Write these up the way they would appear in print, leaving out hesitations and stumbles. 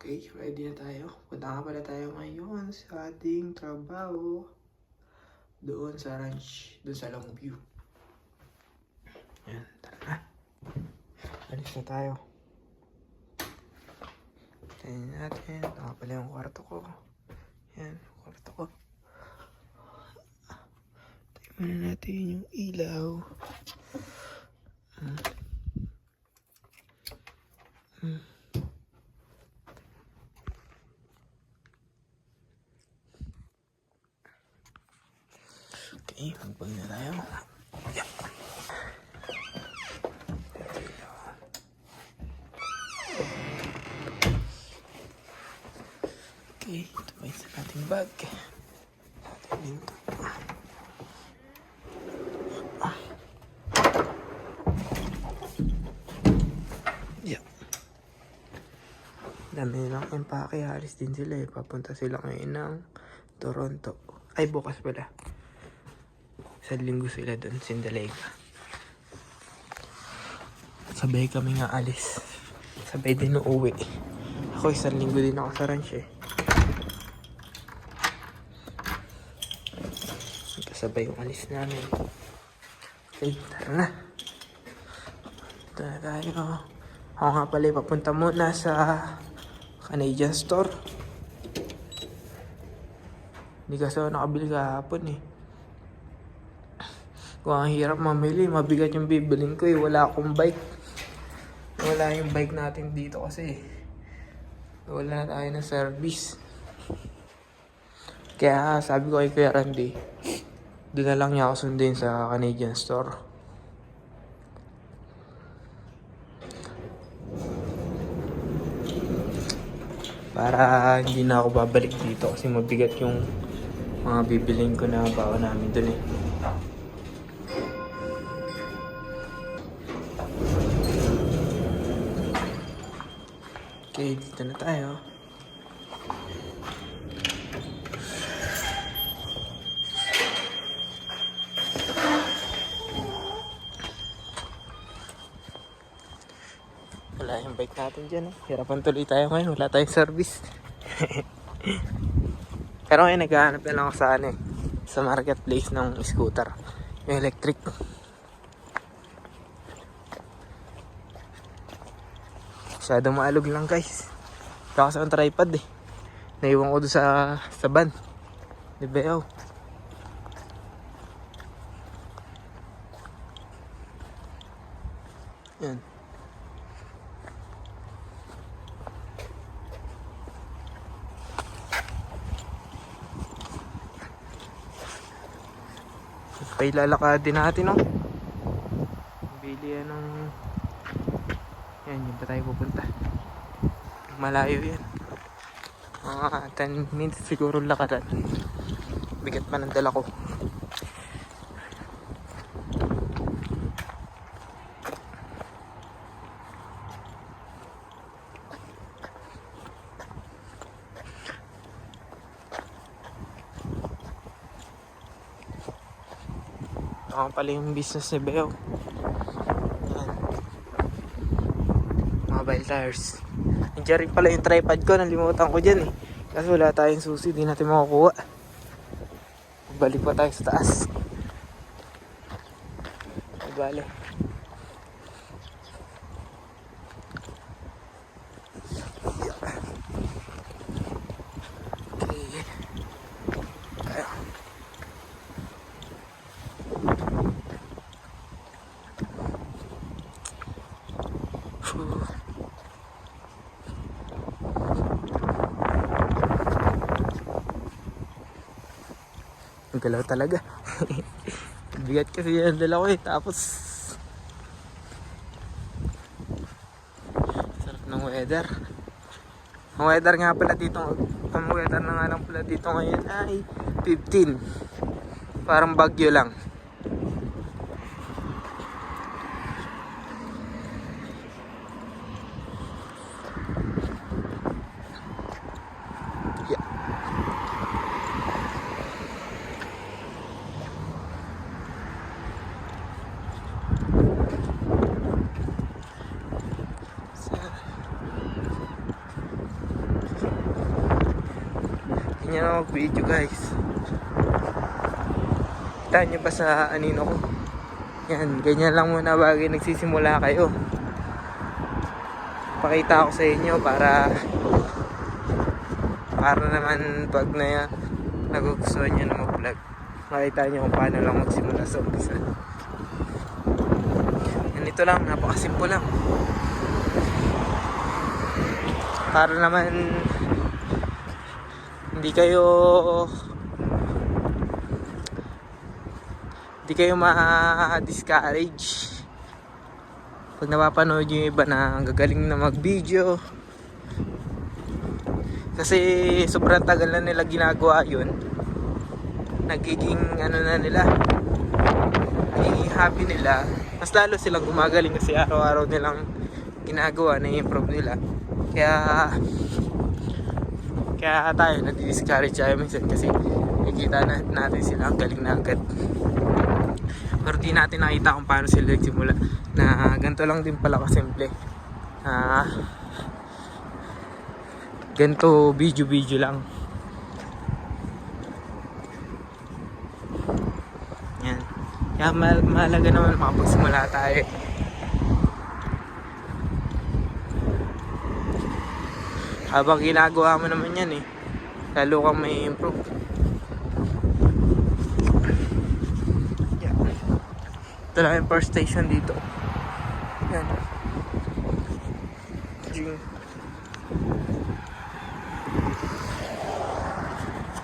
Okay, ready na tayo. Punta nga pala tayo ngayon sa ating trabaho. Doon sa ranch, doon sa Longview. Yan, tara na. Alis na tayo. Tingnan natin. Ito nga pala yung kwarto ko. Yan, kwarto ko. Tingnan natin yung ilaw. Okay, magbag na tayo. Yep. Okay, ito ba isa nating bag. Ating linto. Yep. Dami nilang empake. Halis din sila eh. Papunta sila ngayon ng Toronto. Ay, bukas pala. Sa linggo sila doon, Sindalega. Sabay kami nga alis. Sabay din uuwi. Ako isang linggo din ako sa ranch eh. Magkasabay yung alis namin. Okay, tara na. Ito na tayo. Ako nga pala papunta muna sa Canadian store. Hindi kasi ako nakabili kahapon eh. Kung ang hirap mamili, mabigat yung bibilin ko eh. Wala akong bike. Wala yung bike natin dito kasi wala na tayo ng service. Kaya sabi ko kay Kuya Randy, doon na lang niya ako sundin sa Canadian store. Para hindi na ako babalik dito kasi mabigat yung mga bibilin ko na baon namin doon eh. Okay, dito na tayo. Wala yung bike natin dyan. Hirapan tuloy tayo ngayon. Wala tayong service. Pero ngayon naghahanap na lang ako sa sa marketplace ng scooter. Yung electric. Masyadong maalog lang guys. Kakas ang tripod eh. Naiwan ko doon sa van. Di ba yaw? Yan. Pailalakadin natin no. Bili yan ng yan, yun pa tayo pupunta. Malayo yan. Mga 10 minutes siguro lakadan. Bigat pa ng dala ko. Ako pala yung business ni Beo. Mobile tires. Nandiyan rin pala yung tripod ko. Nalimutan ko dyan eh. Kasi wala tayong susi. Di natin makukuha. Balik pa tayo sa taas. Bale. Galaw talaga. Bigat kasi yan dala ko eh. Tapos sarap ng weather. Ang weather nga pala dito, ang weather na nga lang pala dito ngayon ay 15. Parang bagyo lang. ganyan ako mag-video guys. Kita nyo ba sa anino ko? Yan, ganyan lang muna bagay nagsisimula kayo. Pakita ko sa inyo para naman pag nagugustuhan nyo na mag-vlog, makita nyo kung paano lang magsimula sa umpisa. Ganito lang, napakasimple lang. Para naman hindi kayo ma-discourage pag napapanood yung iba na ang gagaling na mag-video, kasi sobrang tagal na nila ginagawa yun. Nagiging nagiging happy nila, mas lalo silang gumagaling kasi araw-araw nilang ginagawa, na-improve nila. Kaya tayo nadi-discourage tayo minsan kasi nakikita natin sila ang galing na agad, pero di natin nakita kung paano sila nagsimula, na ganito lang din pala kasimple. Ganito video lang. Yan. Kaya mahalaga naman makapagsimula tayo. Habang ginagawa mo naman yan lalo kang may improve. Yeah. Ito lang yung first station dito. Yan. Jing.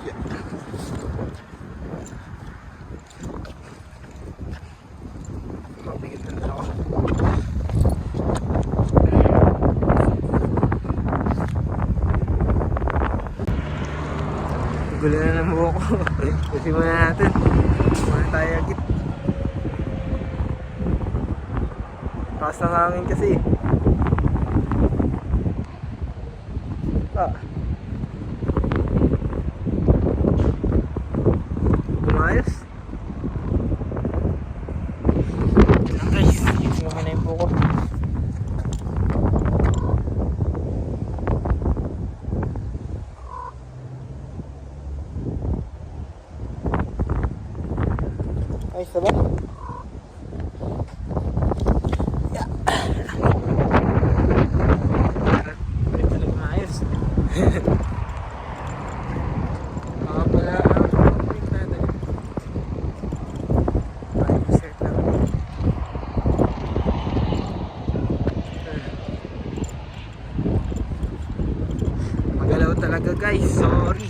Yeah. Mabigat na ako. Gulo na ng buhok ko. Kasi muna natin. Muna tayo agit. Takas ng hangin kasi. Tumayos. Yan guys. Yung muna yung buhok ko. Ayos na ba? Yeah. Pwede talaga maayos. Mga pala pink natin. Ayos set lang. Magalaw talaga guys, sorry.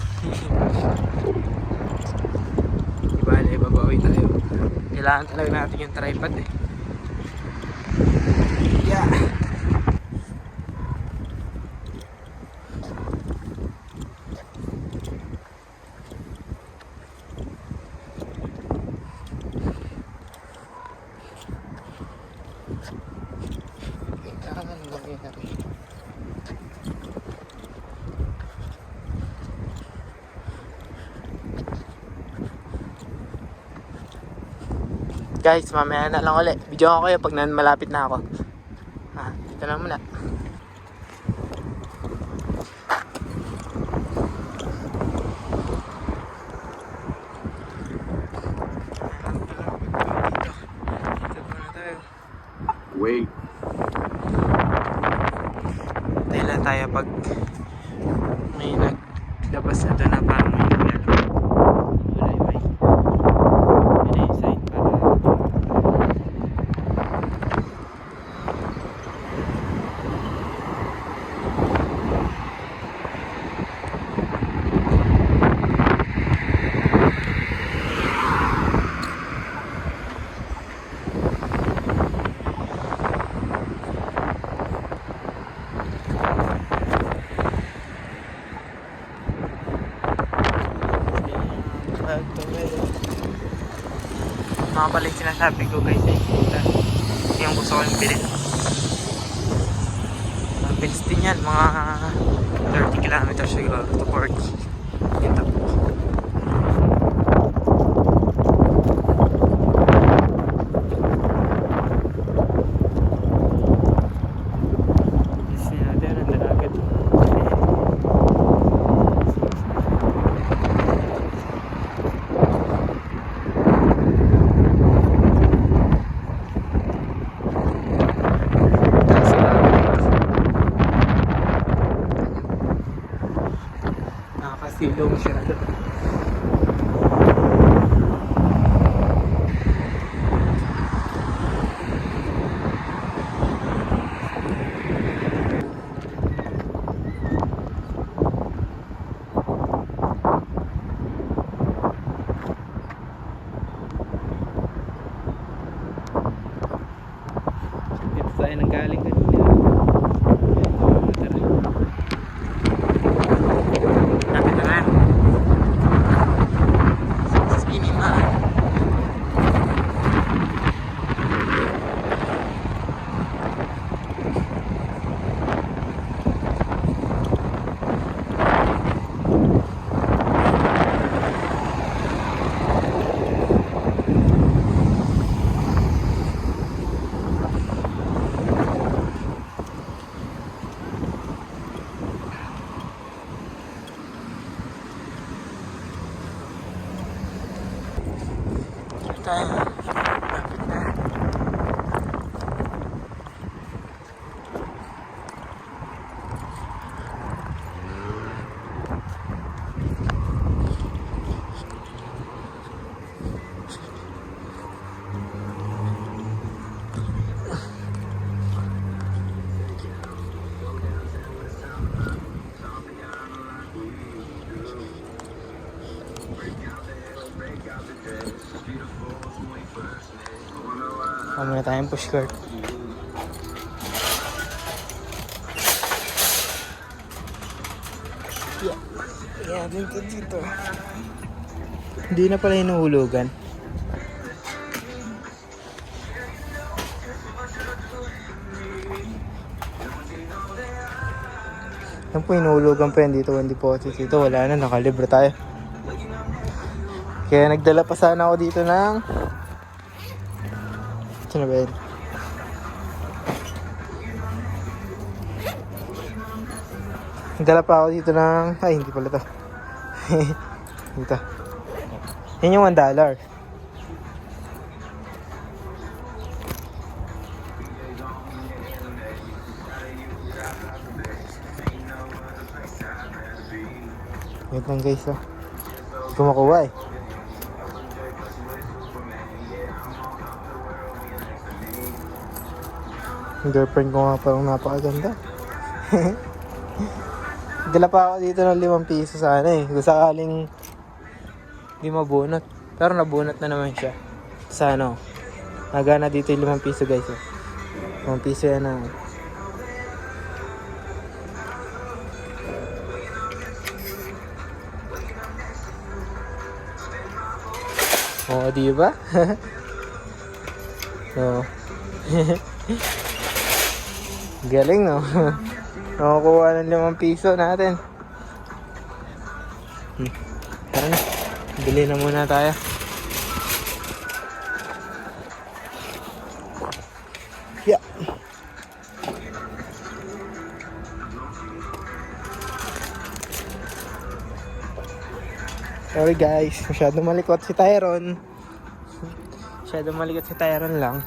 Ibale, babawi tayo. Kailangan talaga natin yung tripod Yeah. Kailangan nangyari. Guys, mamaya na lang ulit. Video ko kayo pag malapit na ako. Dito na muna. Wait. Tayo lang tayo pag may naglabas na doon na parang may naglalabas. Mga pala yung sinasabi ko guys yung gusto ko yung bilhin. Bilis din yan, mga 30 kilometers siguro to 40 yung tapos. ilong siya. Dito tayo nang galing kanina. Tara. Lapit na lang. Skinny man. Tayo. Lapit na. Muna tayong pushcart. Yeah, din ka dito. Hindi na pala hinuhulugan. Yan po, hinuhulugan pa yan dito. One deposit dito. Wala na, nakalibre tayo. Kaya nagdala pa sana ako dito ng... Saan na ba yun? Nagdala pa ako dito ng... Ay, hindi pala to. Dito. Yan yung $1. Wait lang guys, oh. Hindi ko makuha eh. Yung girlfriend ko nga parang napakaganda. Dala pa ako dito ng 5 piso sana eh. Kung sakaling di mabunot. Pero nabunot na naman siya. Sana oh. Nagana dito yung 5 piso guys oh. 5 piso yan na. Oo, diba? So, galing no? Nakakuha ng 5 piso natin. Tara na. Bili na muna tayo. Yeah. Sorry guys, masyadong malikot si Tyron. Masyadong malikot si Tyron lang.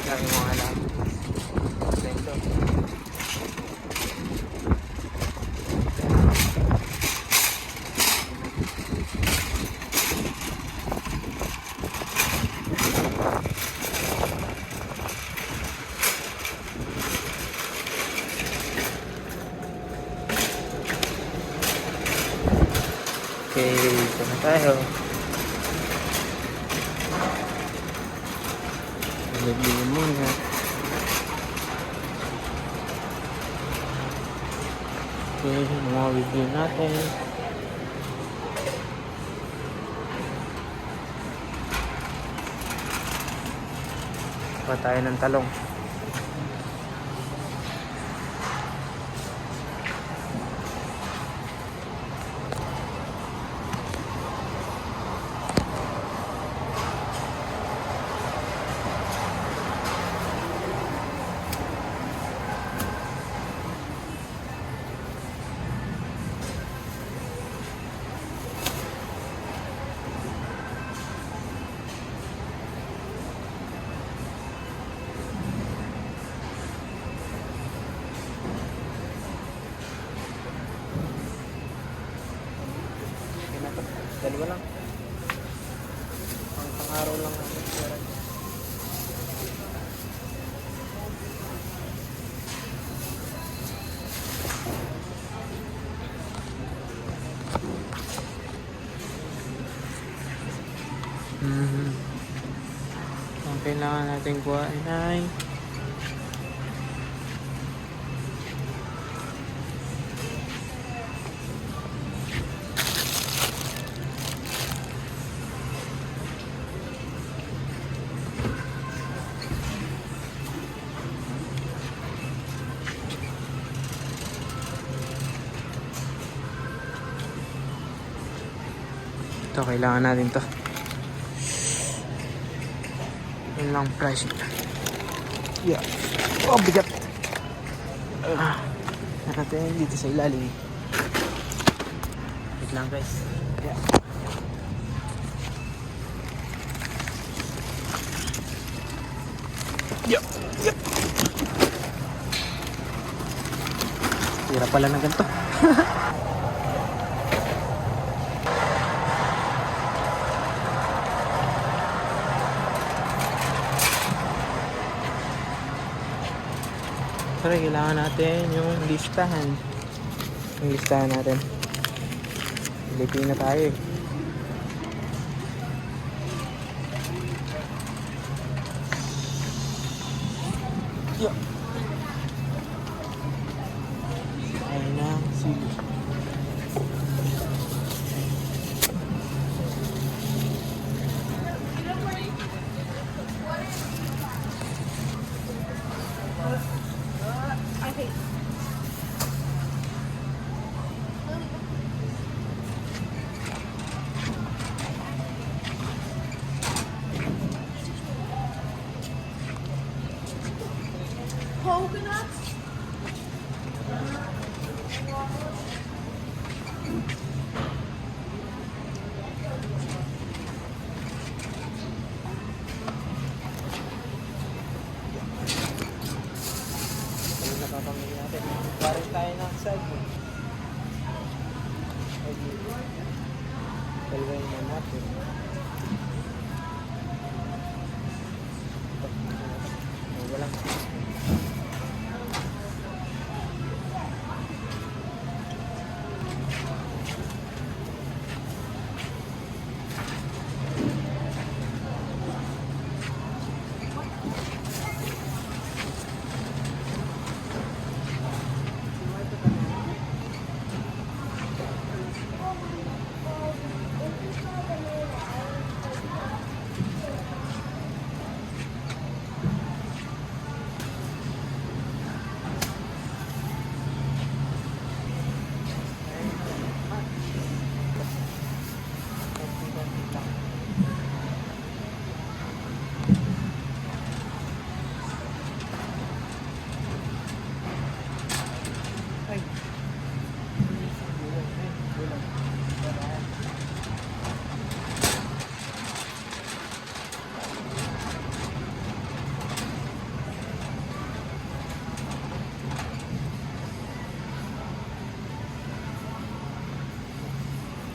Dami mga alam. Ito. Okay, ito na tayo. Bili muna. Okay, mga review natin. Pa tayo ng talong. Dalawa lang. Pang-araw lang natin. Ang kailangan natin kuhain ay ito, kailangan natin to. Yun lang price ito. Yeah. Oh, bigat. Natin dito sa ilalim. Wait lang guys. Yeah. Yep. Yep. Tira pala na ganito. Pero kailangan natin yung listahan. Yung listahan natin. Lipin na tayo eh. Yeah. Ayun na. Sige. Coconuts? Ayun na papamili natin. Parang tayo na side mo. Dalawin na natin. Walang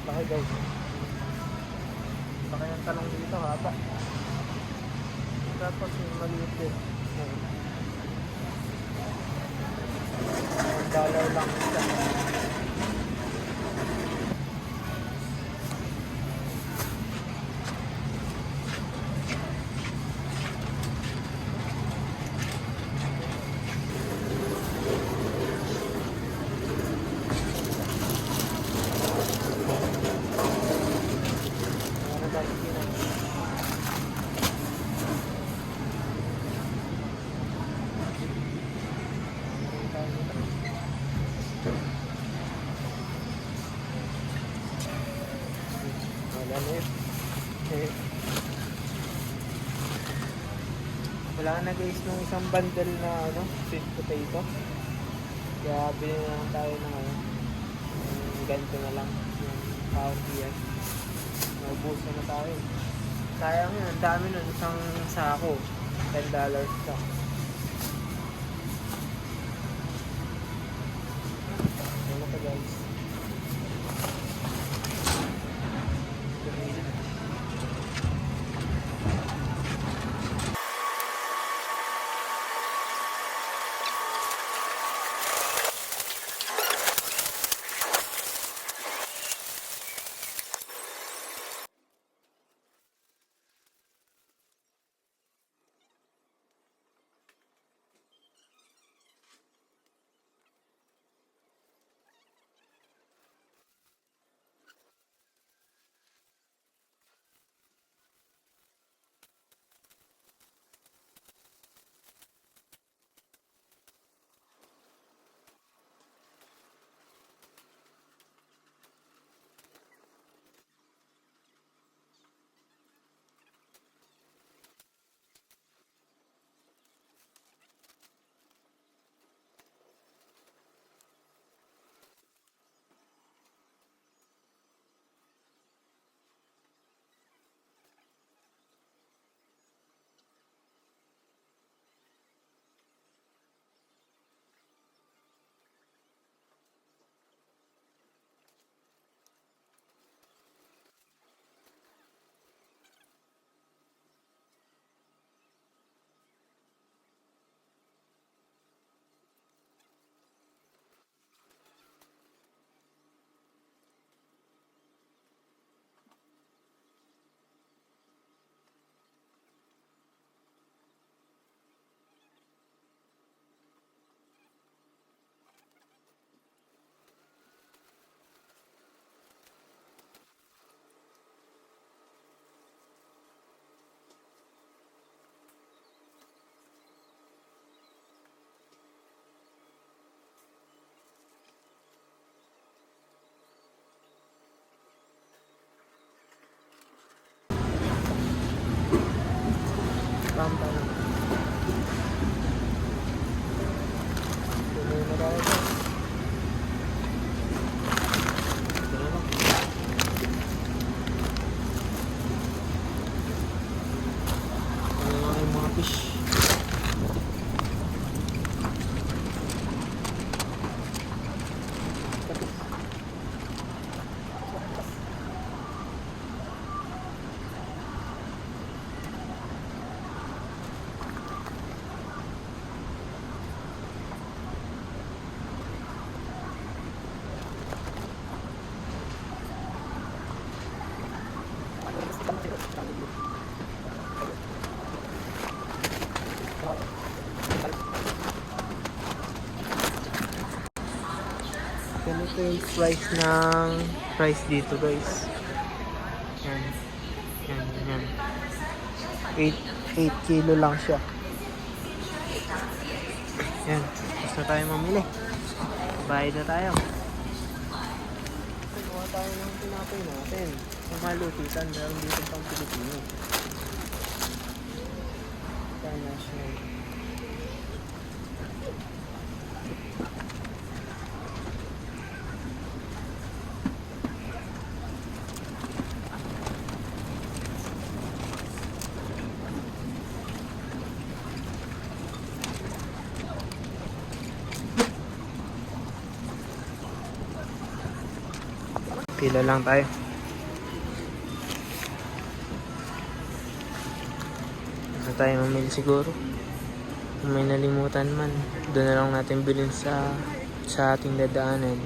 bakit guys? Baka yung talong dito haba. Tapos yung maliit din. $1 lang isa. ano yun. Eh, wala na guys nung isang bundle na ano, sweet potato. Kaya bilhin na lang tayo ng ano, yung ganito na lang, yung kaunti yan. Naubusan na tayo. Sayang yun, ang dami nun, isang sako, $10 lang. Ano ka guys? Pampa na. Tuloy na tayo guys. Ito na lang. Ano nga yung mga fish. Ganito yung price dito guys. Yan. Yan, yan. 8 kilo lang siya. Yan. Gusto tayo mamili. Bayad na tayo. Kuha tayo ng tinapay natin. Kung malutitan, meron dito pang Pilipino. International. Pila lang tayo. Gusto tayo mamili siguro. Kung may nalimutan man, doon na lang natin bilhin sa ating dadaanan.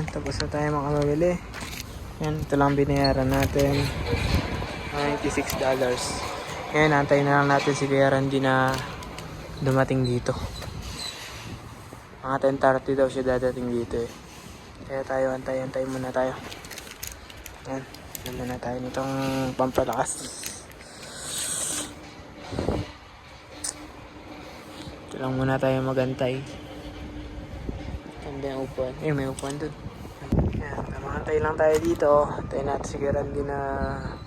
Ayan, tapos na tayo makamamili. Ayan, ito lang binayaran natin. $96. Ngayon, antayin na lang natin si Kuya Randy na dumating dito. Mga 10:30 daw siya dadating dito eh. Kaya tayo, antay muna tayo. Ayan, ganda na tayo nitong pampalakas. Ito lang muna tayo magantay. Ganda yung upuan. Eh, may upuan dun. Ayan, mamantay lang tayo dito. Antayin natin si Randy na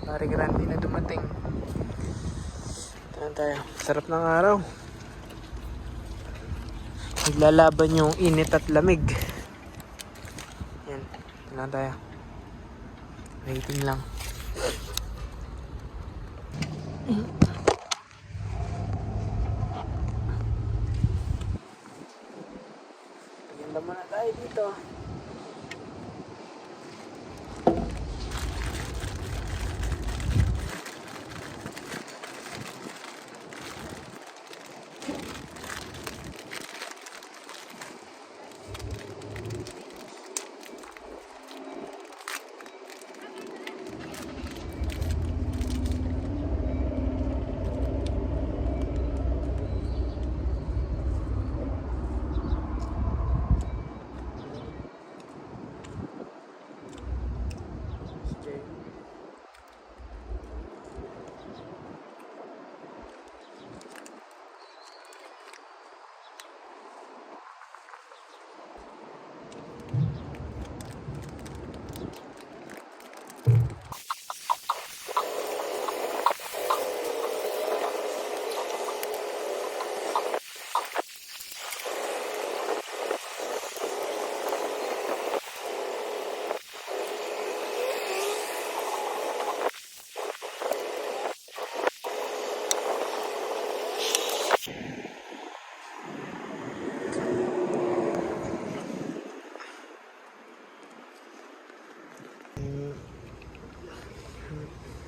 paring Randy na dumating. Ayan tayo. Sarap ng araw. Naglalaban yung init at lamig. Ayan, ito lang tayo. Waiting lang. Ganda muna tayo dito.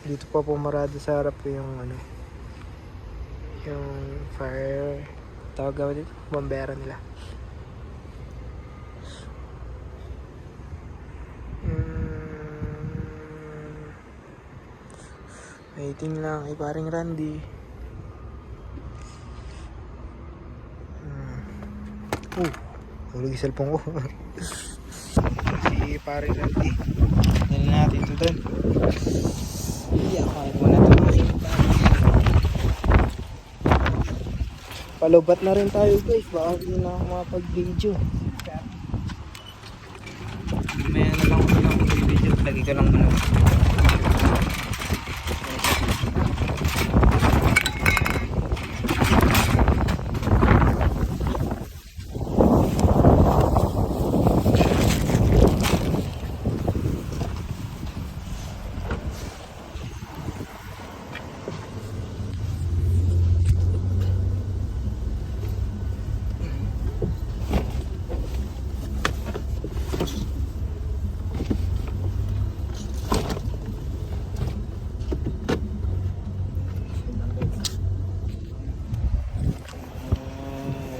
Dito pa pumarado sa harap yung yung fire, tawag ba dito? Bombero nila. Waiting lang kay paring Randy. Hulog yung cellphone ko. Si paring Randy. Dali natin ito doon. Iya, kahit mo na ito makita. Palubat na rin tayo guys. Baka hindi na ako makapag-video. Mamaya na lang ako mag-video. Lagi ka lang muna.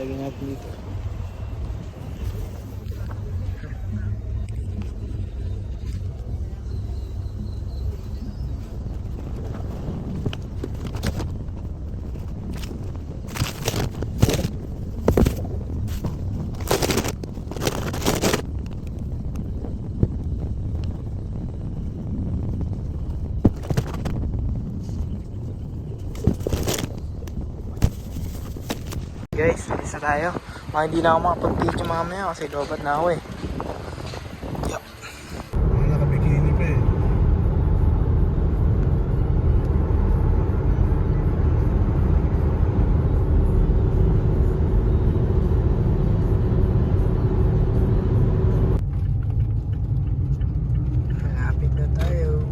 Lagyan natin dito. Guys, alis na tayo. Hindi na ako makapag-video mamaya kasi lobat na ako eh. Yup. Nakabikini pa eh. Malapit na tayo.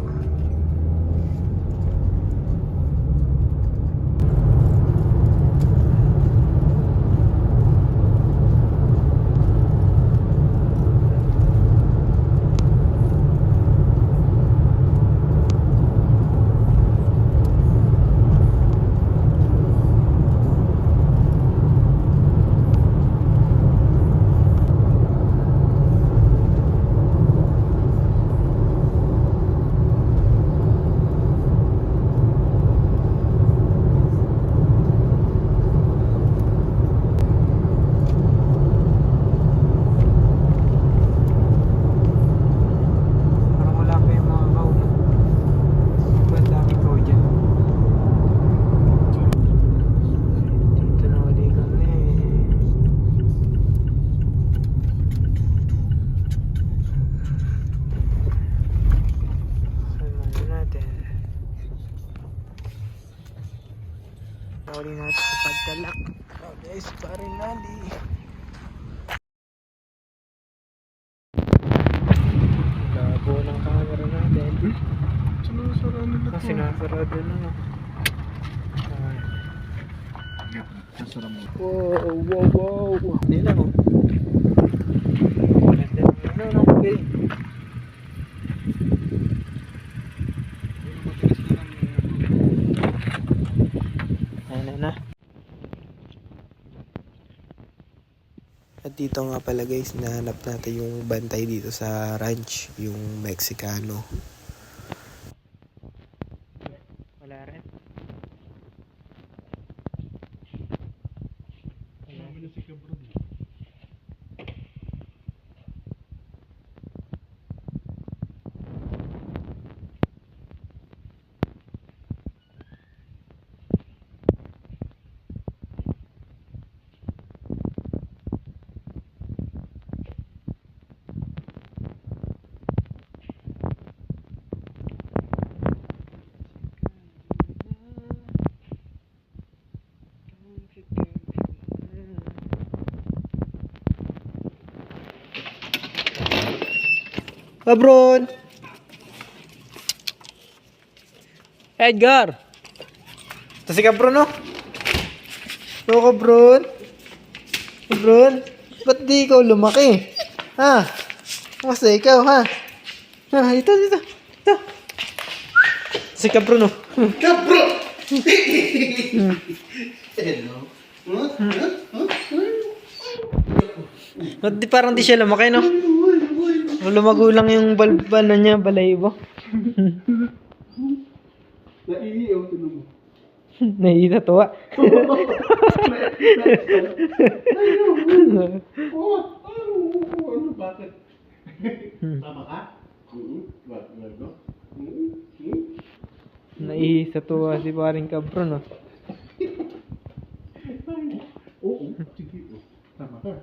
Panoorin natin sa pagkalak. Oh guys, parin nali. Labo ng camera natin. Sinasara nila to. Sinasarado na. Sinasara mo. Wow. Hindi lang oh. Ano, okay. Na. At dito nga pala guys, nahanap natin yung bantay dito sa ranch, yung Mexicano. Wala rin. Kabron! Edgar! Ito si Kabron, no? Ito, Kabron? Kabron? Ba't di ikaw lumaki? Ha? Kamusta ikaw, ha? Ha, ito. Si Kabron, no? Kabro! Hello? Ba't di parang di siya lumaki, no? Lumago lang yung balbana niya, balayibo. Naiiyaw, tinan mo. Naiitatuwa. Ano, bakit? Tama ka? Bakit? Naiitatuwa si paring Kabro, no? Oo, sige. Tama ka.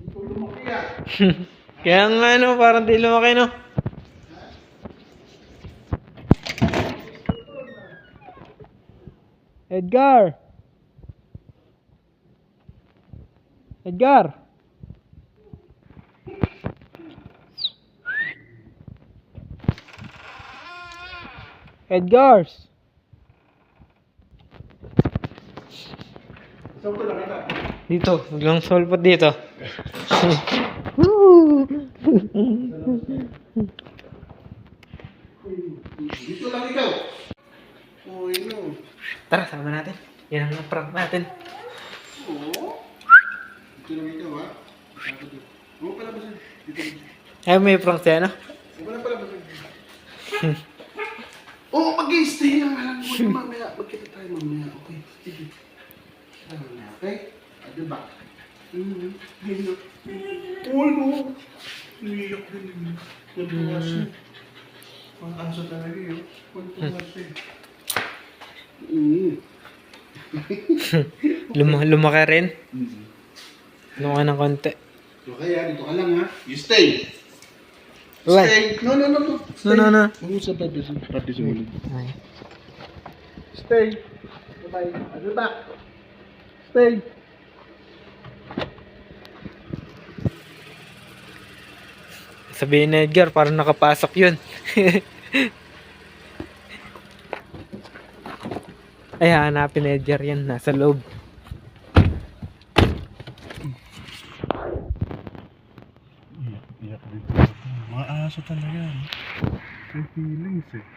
Ikaw lumaki ah. Kaya nga, no, parang di lumaki, no? Edgar! Edgars! Saan ko nakita? Dito, biglang solpot dito. Dito lang ikaw. Oh, no. Tara, sama natin. Yan ang prank natin. Oo. Dito lang ikaw, ha? Oo pala ba siya? Dito lang. Ay, may prank siya, no? Wala pala ba siya? Oo, mag-i-stay lang lang. Mamaya, magkita tayo mamaya. Okay, sige. Okay? Diba? Ayun. Oh, no. Naiyak din yun. Nagbukas yun. Ang aso talaga yun. Nagbukas yun. Lumaki rin. Lumaki ng konti. So kaya, dito ka lang ha. You stay. Uy. Stay. No. Stay. No. Huwag sa practice ulit. Ay. Stay. Bye-bye. I'll be back. Stay. Sabihin ni Edgar, parang nakapasok yun. Ay, hanapin ni Edgar yan. Nasa loob. Iyak din. Mga aso talaga. May feelings eh.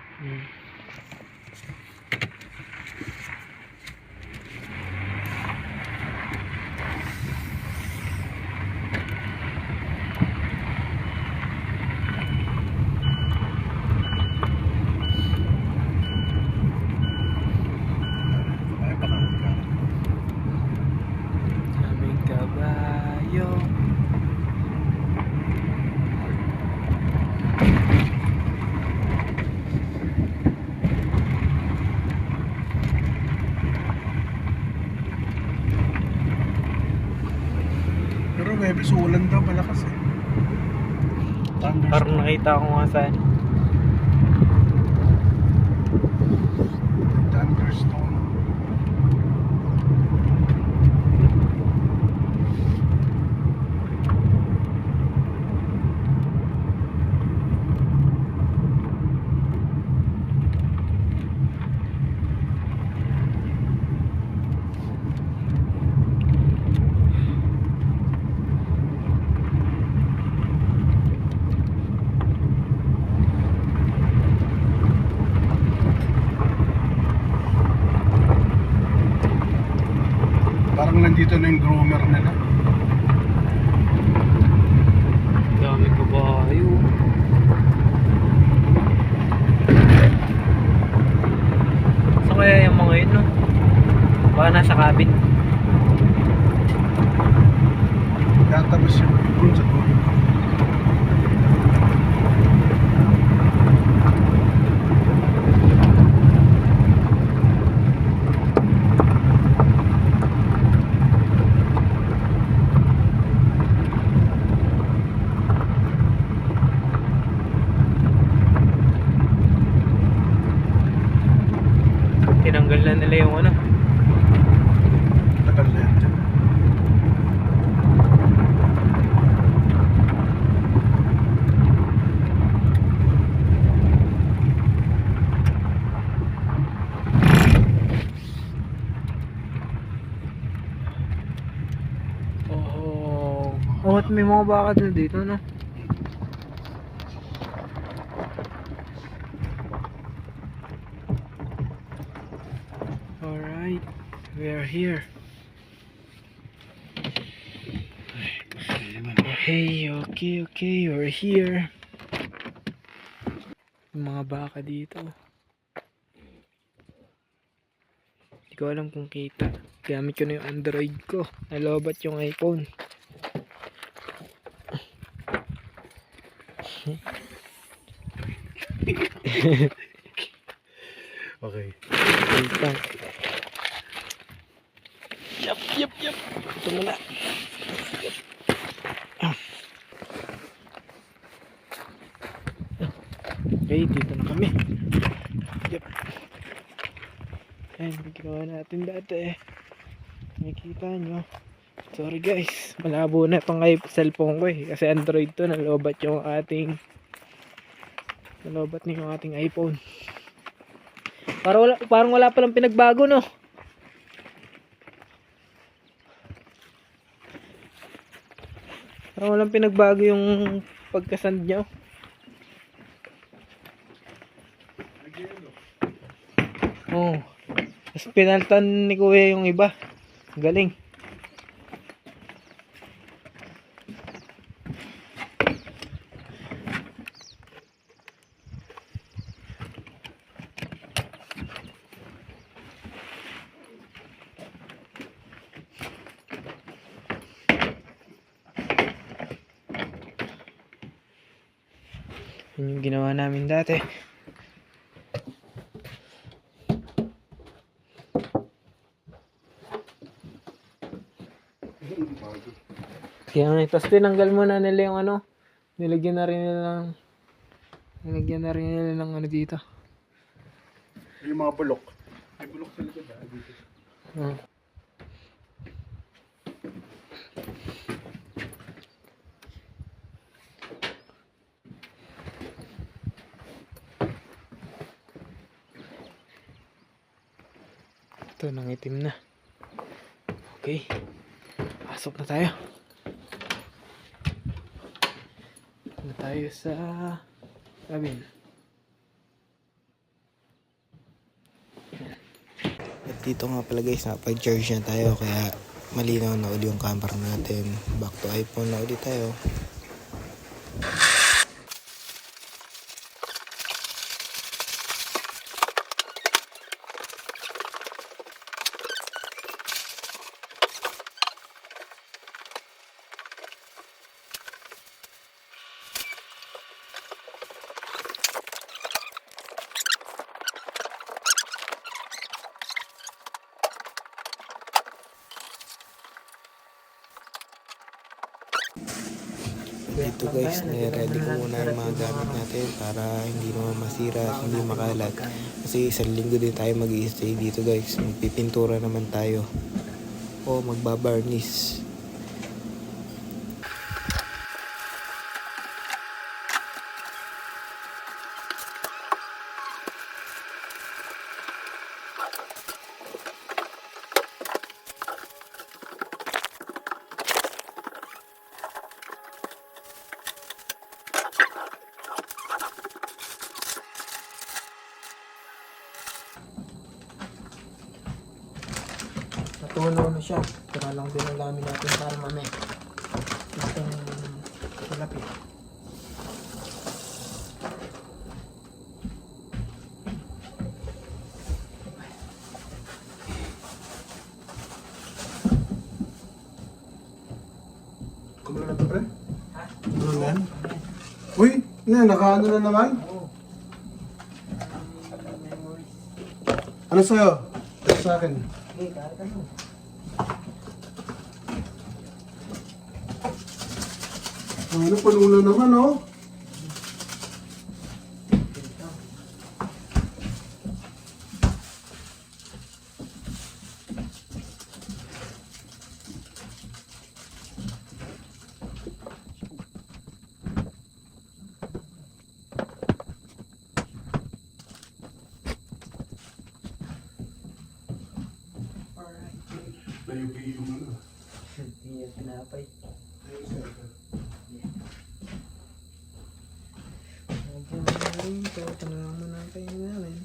Aming kabayo. Pero may ulan daw malakas eh. Parang nakita ko nga saan. nandito na yung groomer nila. Dami kabayo. So kaya yung mga yun, no? Baka nasa cabin. Tatapos yung dun sa dulo. Tinanggal na nila yung ano. Tagal na yan dyan. Oh, at may mga baka din dito, no? Alright, we are here. Okay, we're here. Yung mga baka dito. Hindi ko alam kung kita. Gamit ko na yung Android ko. Nalobat yung iPhone. Okay. Wait lang. Yup. Ito muna. Okay, dito na kami. Yup. Ayan, yung ginawa natin dati. Nakikita nyo. Sorry guys, malabo na itong cellphone ko eh. Kasi Android to, nalobat yung ating iPhone. Parang wala palang pinagbago, no? Parang walang pinagbago yung pagkasand nyo. Oh. Tapos pinaltan ni Kuya yung iba. Galing. Yun yung ginawa namin dati. Kaya nga, tapos tinanggal muna nila yung ano. Nilagyan na rin nila ng ano dito. Yung mga bulok. May bulok sa likod dito. Ito, nangitim na. Okay. Pasok na tayo. Na tayo sa cabin. At dito nga pala guys, nakapag-charge na tayo kaya malinaw na ulit yung camera natin. Back to iPhone na ulit tayo. Dito guys, nire-ready ko muna yung mga gamit natin para hindi naman masira at hindi makalat. Kasi isang linggo din tayo mag-i-stay dito guys. Magpipintura naman tayo. O magbabarnish. natunaw na siya. Tira lang din ang lamin natin para mamaya. Itong malapit. Kumulo na ito, pre? Ha? Kumulo na yan? Uy, nakaano na naman? Oo. Ano sa'yo? Ito sa akin. Okay, kaya ka mo. Ano, puno na naman, oh. Layo-layo yung ano. Hindi yan pinapay. Ito na lang muna ang kayo namin.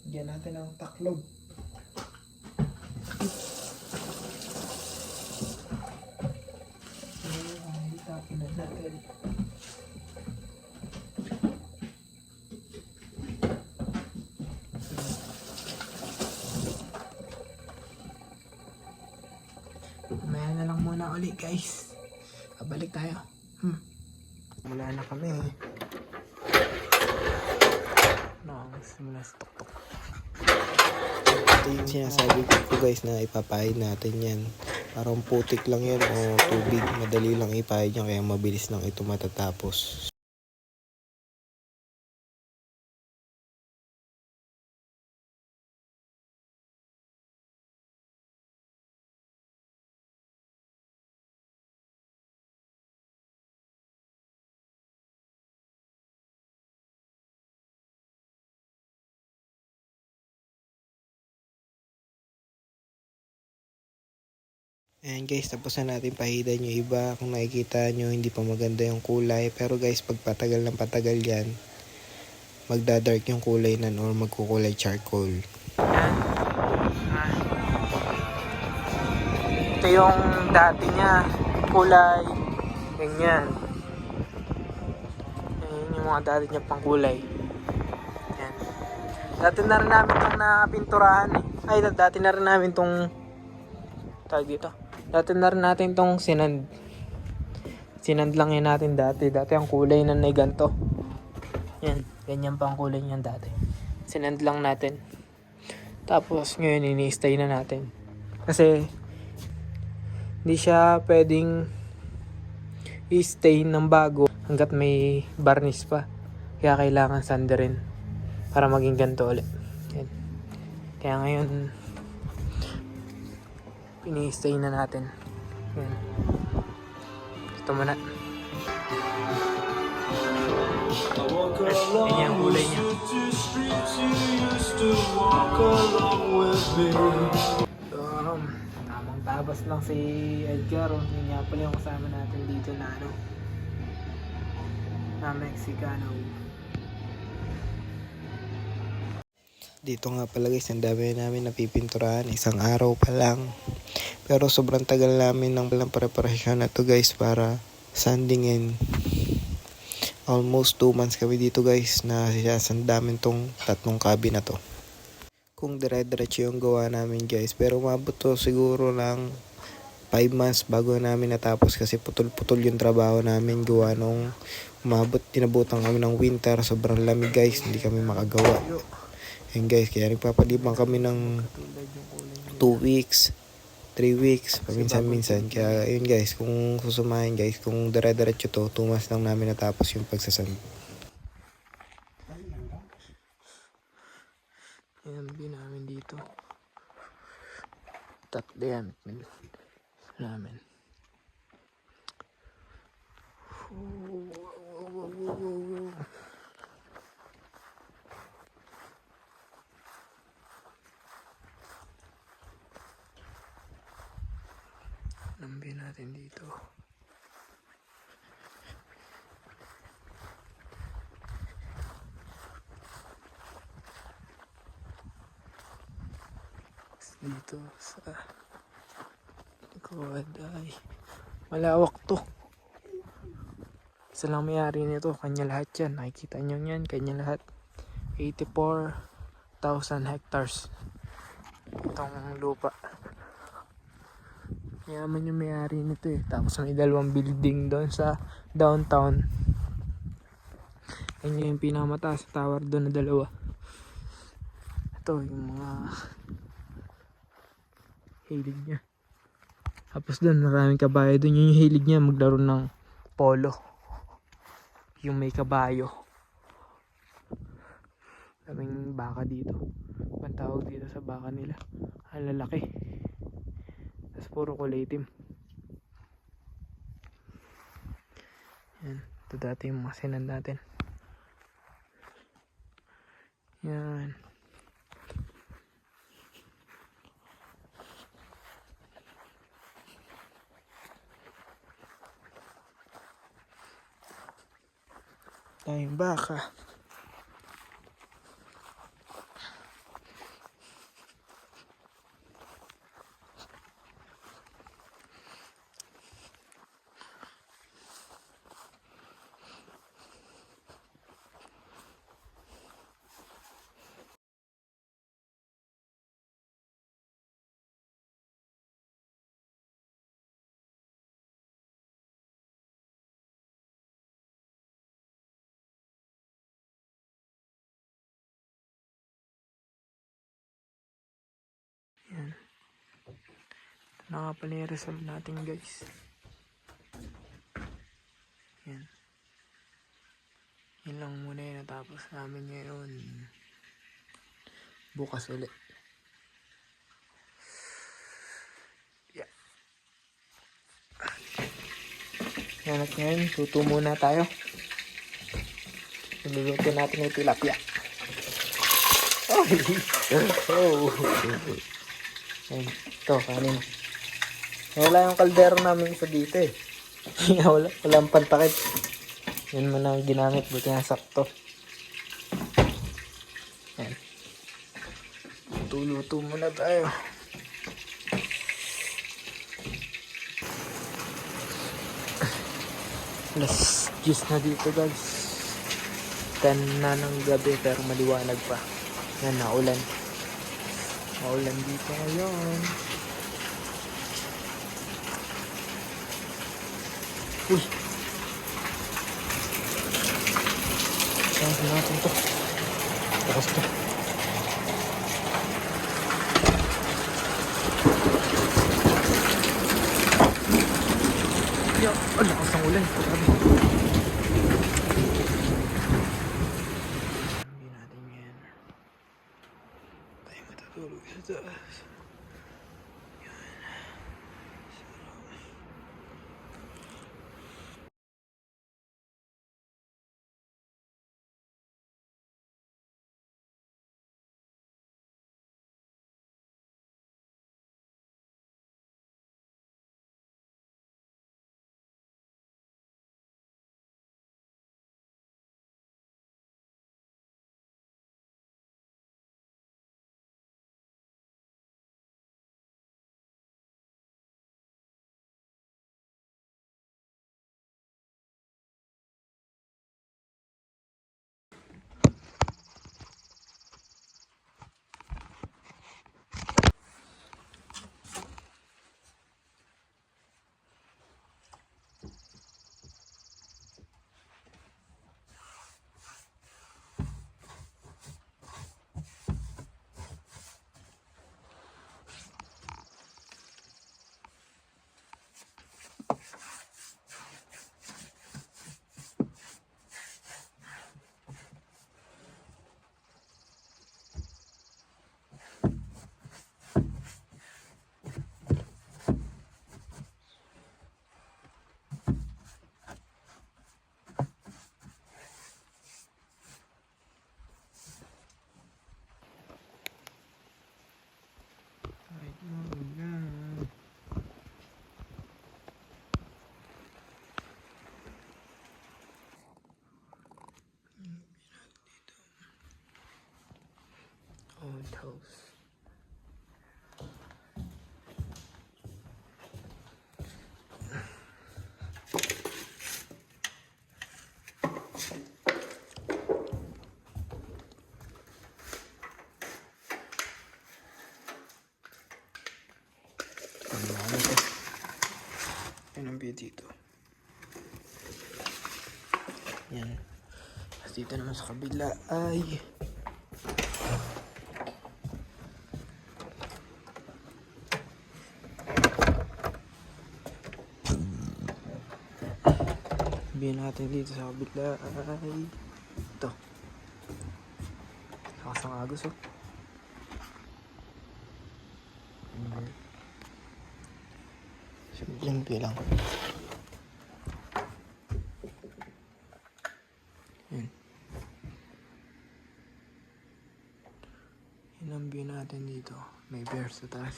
Bigyan natin ng taklog. Tapon na natin. Mamaya na lang muna ulit guys. Babalik tayo. Mula na kami. Simula sa tuktok. Ito yung sinasabi ko guys na ipapahid natin yan. Parang putik lang yan o tubig. Madali lang ipahid yan kaya mabilis lang ito matatapos. Ayan guys, tapos na natin pahidan yung iba. Kung nakikita nyo, hindi pa maganda yung kulay. Pero guys, pag patagal ng patagal yan, magdadark yung kulay nan or magkukulay charcoal. Ito yung dati niya, kulay, ganyan. Ayan yung mga dati niya pang kulay. Ayan. Dati na rin namin itong napinturahan eh. Ay, dati na rin namin itong tawag dito. Dati na rin natin itong sinand. Sinand lang yan natin dati. Dati ang kulay na ganito. Yan. Ganyan pa ang kulay niyan dati. Sinand lang natin. Tapos ngayon ini-stay na natin. Kasi hindi siya pwedeng i-stay ng bago hanggat may varnish pa. Kaya kailangan sandarin para maging ganito ulit. Yan. Kaya ngayon ini-stay na natin. Yan. Ito muna. Yan yung kulay niya. Tamang tabas lang si Edgar. Yun nga pala yung kasama natin dito na na Mexicano. Dito nga pala guys, ang dami namin napipinturahan. Isang araw pa lang. Pero sobrang tagal namin ng preparasyon na to guys para sandingin. Almost 2 months kami dito guys na siyasandamin tong tatlong kabi na to. Kung dire-diretso yung gawa namin guys. Pero umabot to siguro lang 5 months bago namin natapos kasi putol-putol yung trabaho namin gawa nung tinabutan kami ng winter. Sobrang lamig guys, hindi kami makagawa. And guys, kaya nagpapalibang kami ng 2 weeks, 3 weeks, paminsan-minsan. Kaya yun guys, kung susumahin guys, kung dire-diretso to, 2 months lang namin natapos yung pagsasand. Yan ang namin dito. Tatlo yan namin. Nambi natin dito. Dito sa likod ay malawak to. Isa lang may-ari nito, kanya lahat yan. Nakikita nyo yan, kanya lahat. 84,000 hectares itong lupa. Yaman yung may-ari nito eh. Tapos may 2 building doon sa downtown. Yan yung pinakamataas sa tower doon na 2. Ito yung mga hilig niya. Tapos doon maraming kabayo. Doon yung hilig niya maglaro ng polo. Yung may kabayo. Kaming baka dito. Pantawag dito sa baka nila. Ang lalaki. Tapos puro kulay itim. Yan. Ito dati yung mga sinan natin. Yan. Tayong baka. Yan. Ito na nga pala yung result natin guys. Yan. Yan lang muna yung natapos namin ngayon. Bukas ulit. Yeah. Yan at ngayon, tuto muna tayo. Niluluto natin yung tilapia. Oh! Yan. Ito, kanin. Wala yung kaldero namin isa dito eh. Walang pantakit. Yan mo na ang ginamit. Buti nga sakto. Yan. Luto muna tayo. Alas 10 na dito guys. 10 na ng gabi pero maliwanag pa. Yan, naulan. Maulan dito ngayon. Uy! Saan natin to? Tapos to. Yo! Ang lakas ng ulan. Grabe. Hindi natin yan. Tayo matutulog sa taas. house. Ano to? Yan ang view dito. Yan. Tapos dito naman sa kabila ay view natin dito sa kabila ay ito. Lakas ng agos oh. Simpleng view lang. Yan. Yan ang view natin dito. May bear sa taas.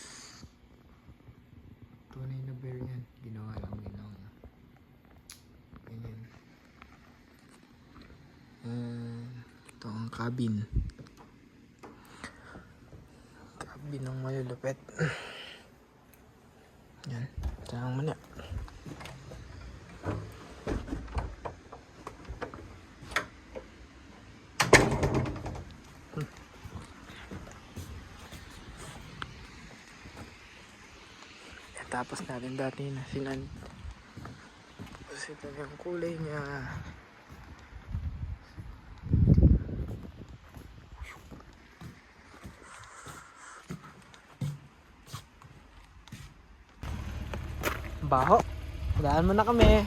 Tunay na bear yan. Ginawa lang din ng ganyan. Ito ang cabin. Cabin ng malulupet. Yan. Ito ang muna. Tapos natin dati na sinan. Tapos ito yung kulay niya. Baho. Daan mo na kami.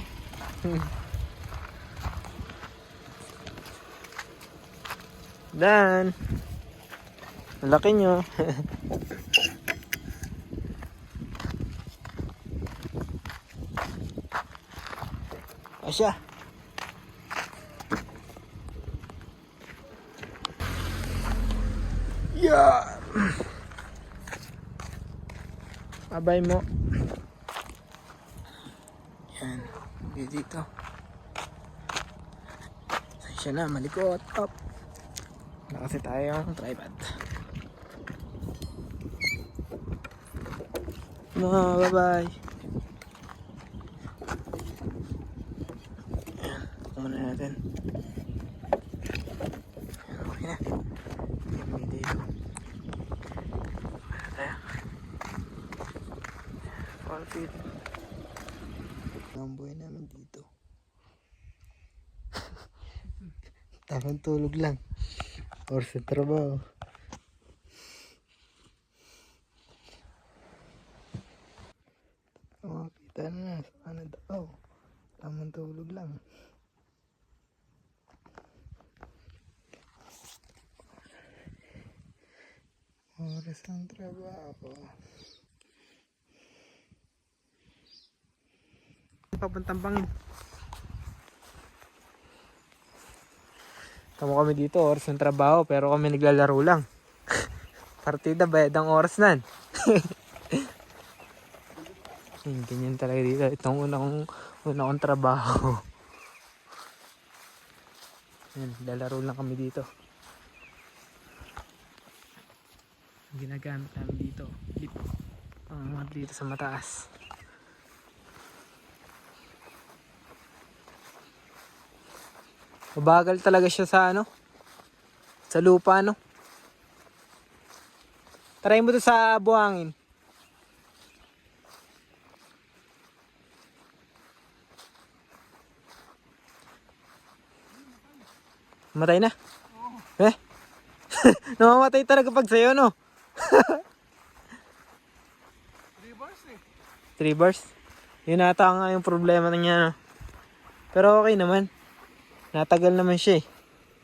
Dan. Laki nyo. Asya. Yeah. Abay mo. Yan. Dito. Asya na. Malikot. Up. Wala kasi tayong tripod. Bye-bye. Muna natin. Okay na. May dito. Wala tayo. All fit. Ang buhay namin dito. Tamang tulog lang. Or sa trabaho. Kita na. Sana daw. Tamang tulog lang. Oras ng trabaho. Papuntang Bangin. Tama kami dito, oras ng trabaho, pero kami naglalaro lang. Partida, bayad ang oras nan. Ganyan talaga dito. Itong una kong trabaho. Yan, lalaro lang kami dito. Ginagamit namin dito. Lift. Dito sa mataas. Mabagal talaga siya sa ano? Sa lupa, no? Try mo to sa buhangin. Matay na? Eh? Namamatay talaga pag sayo, no? 3 bars eh. 3 bars? Yun ata nga yung problema niya, no? Pero okay naman. Natagal naman siya eh.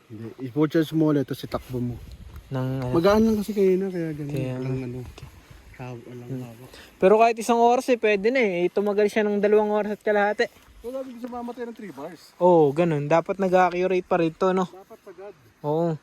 Hindi, i-charge mo ulit tapos itakbo mo. Nang, Magaan lang kasi kayo na, kaya ganun. Kaya, Walang ano, hawak. pero kahit isang oras eh, pwede na eh. Tumagal siya ng 2 oras at kalahati. So, sabi ko siya mamatay ng 3 bars. Oo, ganun. Dapat nag-accurate pa rito, no? Dapat sagad. Oo.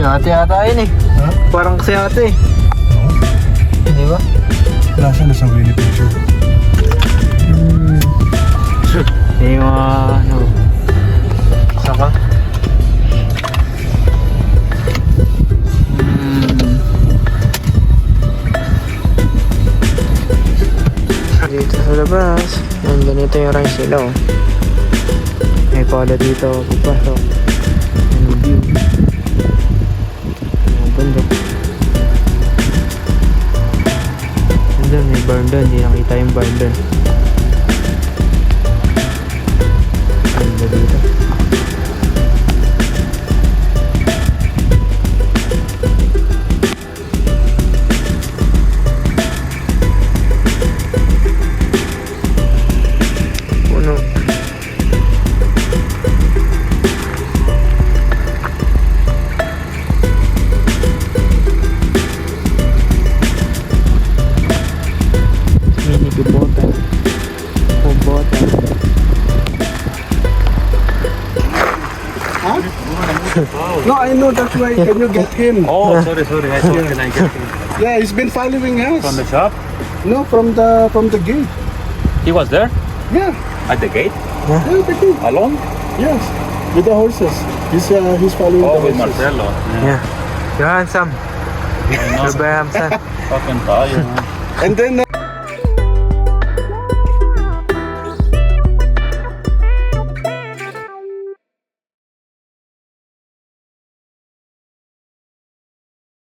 Ate ata yun eh. Ha? Parang kasi ate eh. Di ba? Nasa na sa Winnie picture? Yung mga ano. Saka? Dito sa labas. Yan, ganito yung range nila oh. May pala dito pagpasok. Yung view. Yung bundok. Andun, may barn doon. Hindi nakita yung barn doon. Ganda dito. Puno. Mini kubotan. Kubotan. Huh? No, I know that's why. Can you get him? Oh, sorry. I thought can I get him Yeah, he's been following us. from the shop? No, from the gate. He was there Yeah, at the gate yeah, the gate. alone. Yes, with the horses. He's following Oh, the with horses. Marcelo. Yeah. You're handsome. I know. You're very handsome. Fucking tayo. And then